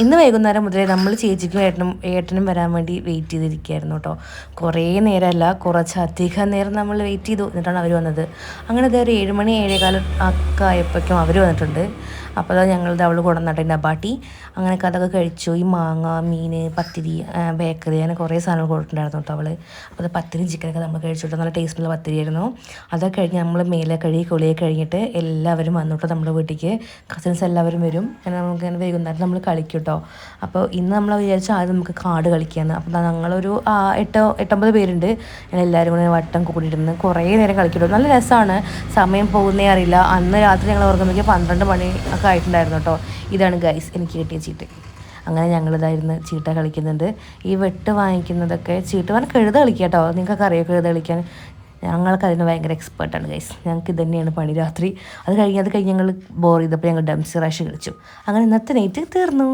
ഇന്ന് വൈകുന്നേരം മുതലേ നമ്മൾ ചേച്ചിക്കും ഏട്ടനും വരാൻ വേണ്ടി വെയിറ്റ് ചെയ്തിരിക്കുകയായിരുന്നു കേട്ടോ. കുറേ നേരമല്ല, കുറച്ചധികം നേരം നമ്മൾ വെയിറ്റ് ചെയ്തു, എന്നിട്ടാണ് അവർ വന്നത്. അങ്ങനെ ഇതൊരു 7 മണി 7:15 ഒക്കെ ആയപ്പോഴേക്കും അവർ വന്നിട്ടുണ്ട്. അപ്പോൾ അത് ഞങ്ങളുടെ അവൾ കൊണ്ടുവന്നിട്ട് നബാട്ടി അങ്ങനെയൊക്കെ അതൊക്കെ കഴിച്ചു. ഈ മാങ്ങ, മീൻ, പത്തിരി, ബേക്കറി അങ്ങനെ കുറേ സാധനങ്ങൾ കൊടുത്തിട്ടുണ്ടായിരുന്നു കേട്ടോ അവൾ. അപ്പോൾ അത് പത്തിരി ചിക്കനൊക്കെ നമ്മൾ കഴിച്ചിട്ട് നല്ല ടേസ്റ്റുള്ള പത്തിരിയായിരുന്നു. അതൊക്കെ കഴിഞ്ഞ് നമ്മൾ മേലെ കഴുകി കുളിയൊക്കെ കഴിഞ്ഞിട്ട് എല്ലാവരും വന്നിട്ട് നമ്മുടെ വീട്ടിലേക്ക് കസിൻസ് എല്ലാവരും വരും. അങ്ങനെ നമുക്ക് വൈകുന്നേരം നമ്മൾ കളിക്കും കേട്ടോ. അപ്പോൾ ഇന്ന് നമ്മൾ വിചാരിച്ചാൽ ആദ്യം നമുക്ക് കാർഡ് കളിക്കുകയാണ്. അപ്പോൾ ഞങ്ങളൊരു 8-9 പേരുണ്ട്. എല്ലാവരും കൂടെ വട്ടം കൂടിയിരുന്ന് കുറേ നേരം കളിക്കുള്ളൂ. നല്ല രസമാണ്, സമയം പോകുന്നേ അറിയില്ല. അന്ന് രാത്രി ഞങ്ങൾ ഉറങ്ങുമ്പോഴേക്കും 12 മണി ഒക്കെ ആയിട്ടുണ്ടായിരുന്നു കേട്ടോ. ഇതാണ് ഗൈസ് എനിക്ക് കിട്ടിയ ചീട്ട്. അങ്ങനെ ഞങ്ങളിതായിരുന്നു ചീട്ട കളിക്കുന്നുണ്ട്. ഈ വെട്ട് വാങ്ങിക്കുന്നതൊക്കെ ചീട്ട് പറഞ്ഞാൽ കഴുത കളിക്കുക കേട്ടോ. നിങ്ങൾക്കൊക്കെ അറിയോ കഴുത കളിക്കാൻ? ഞങ്ങൾക്ക് അതിന് ഭയങ്കര എക്സ്പേർട്ടാണ് ഗൈസ്. ഞങ്ങൾക്ക് ഇത് തന്നെയാണ് പണി രാത്രി. അത് കഴിഞ്ഞ് ഞങ്ങൾ ബോർ ചെയ്തപ്പോൾ ഞങ്ങൾ ഡംസി റാഷ് കളിച്ചു. അങ്ങനെ ഇന്നത്തെ നൈറ്റ് തീർന്നു.